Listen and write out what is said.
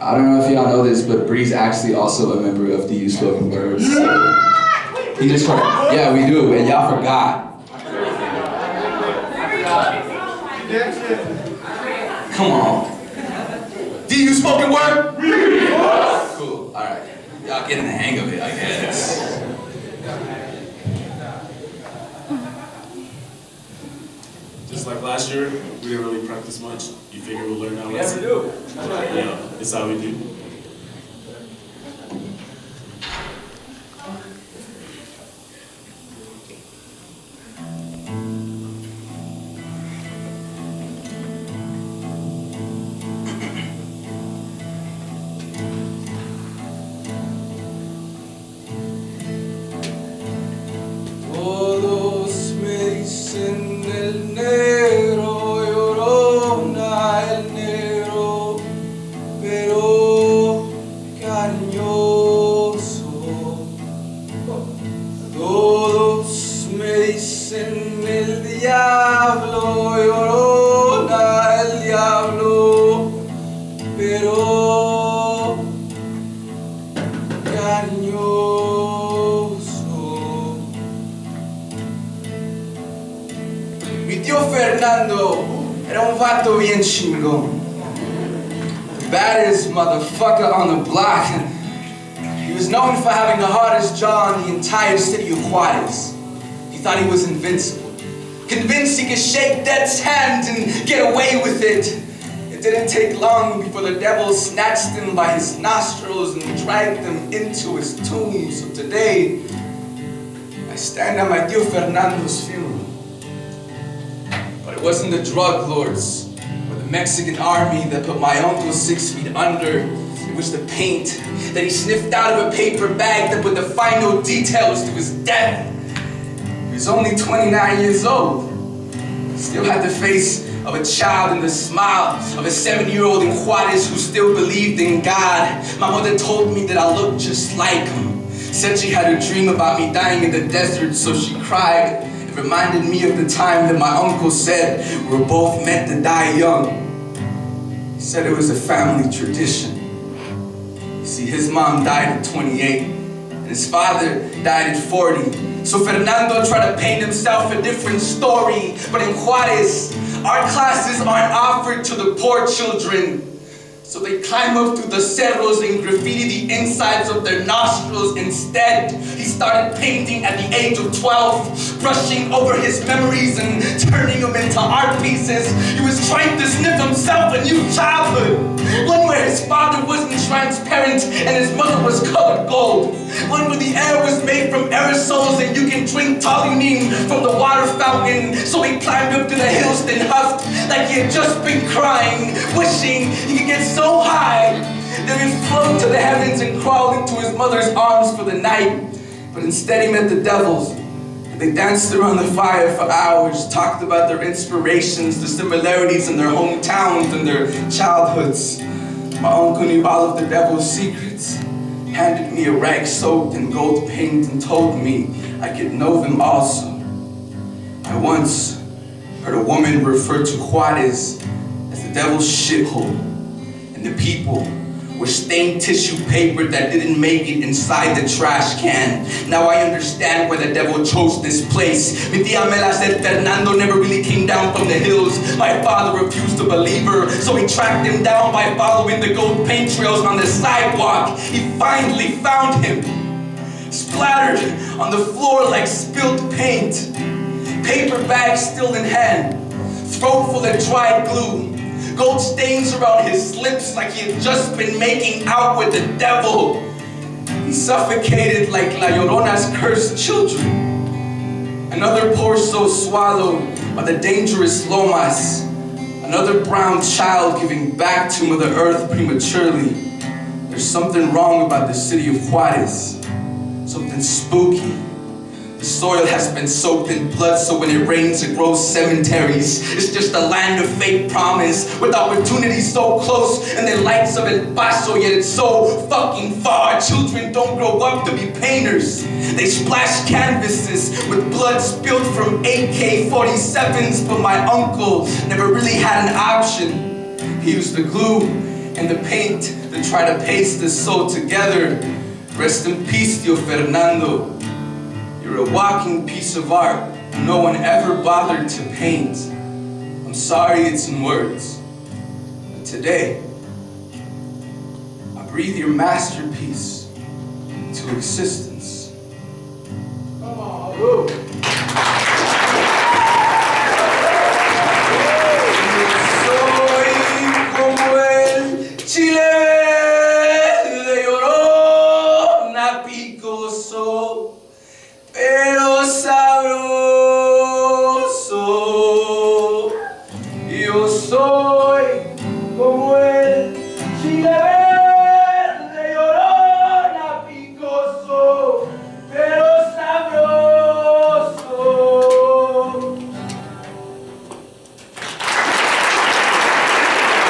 I don't know if y'all know this, but Bree's actually also a member of the Spoken Words. So he just forgot. Yeah, we do, and y'all forgot. Come on. DU Spoken Word? Cool, alright. Y'all getting the hang of it, I guess. Just like last year, we didn't really practice much. You figure we'll learn our lesson. We never do. Yeah, it's how we do. Todos me dicen el negro, llorona el negro, pero cariñoso. Todos me dicen el diablo, llorona el diablo, pero cariñoso. Mi tío Fernando era un vato bien chingón. The baddest motherfucker on the block. He was known for having the hardest jaw in the entire city of Juárez. He thought he was invincible. Convinced he could shake death's hand and get away with it. It didn't take long before the devil snatched him by his nostrils and dragged him into his tomb. So today, I stand at my tío Fernando's funeral. But it wasn't the drug lords or the Mexican army that put my uncle 6 feet under. It was the paint that he sniffed out of a paper bag that put the final details to his death. He was only 29 years old. Still had the face of a child and the smile of a 7-year-old in Juárez who still believed in God. My mother told me that I looked just like him. Said she had a dream about me dying in the desert, so she cried. It reminded me of the time that my uncle said we were both meant to die young. He said it was a family tradition. You see, his mom died at 28, and his father died at 40. So Fernando tried to paint himself a different story, but in Juárez, our classes aren't offered to the poor children. So they climb up through the cerros and graffiti the insides of their nostrils. Instead, he started painting at the age of 12, brushing over his memories and turning them into art pieces. He was trying to sniff himself a new childhood, one where his father wasn't transparent and his mother was colored gold, one where the air was made from aerosols and you can drink toluene from the water fountain. So he climbed up to the hills and huffed like he had just been crying, wishing he could get so high that he'd float to the heavens and crawl into his mother's arms for the night. But instead he met the devils. And they danced around the fire for hours, talked about their inspirations, the similarities in their hometowns and their childhoods. My uncle knew all of the devil's secrets, handed me a rag soaked in gold paint and told me I could know them also. I once heard a woman refer to Juárez as the devil's shithole, and the people were stained tissue paper that didn't make it inside the trash can. Now I understand why the devil chose this place. Mi tía Mela said Fernando never really came down from the hills. My father refused to believe her, so he tracked him down by following the gold paint trails on the sidewalk. He finally found him, splattered on the floor like spilled paint, paper bag still in hand, throat full of dry glue, gold stains around his lips like he had just been making out with the devil. He suffocated like La Llorona's cursed children. Another poor soul swallowed by the dangerous lomas. Another brown child giving back to Mother Earth prematurely. There's something wrong about the city of Juárez. Something spooky. The soil has been soaked in blood, so when it rains, it grows cemeteries. It's just a land of fake promise, with opportunities so close and the lights of El Paso, yet it's so fucking far. Children don't grow up to be painters. They splash canvases with blood spilled from AK-47s, but my uncle never really had an option. He used the glue and the paint that try to paste this soul together. Rest in peace, Tio Fernando. You're a walking piece of art no one ever bothered to paint. I'm sorry it's in words, but today, I breathe your masterpiece into existence. Come on.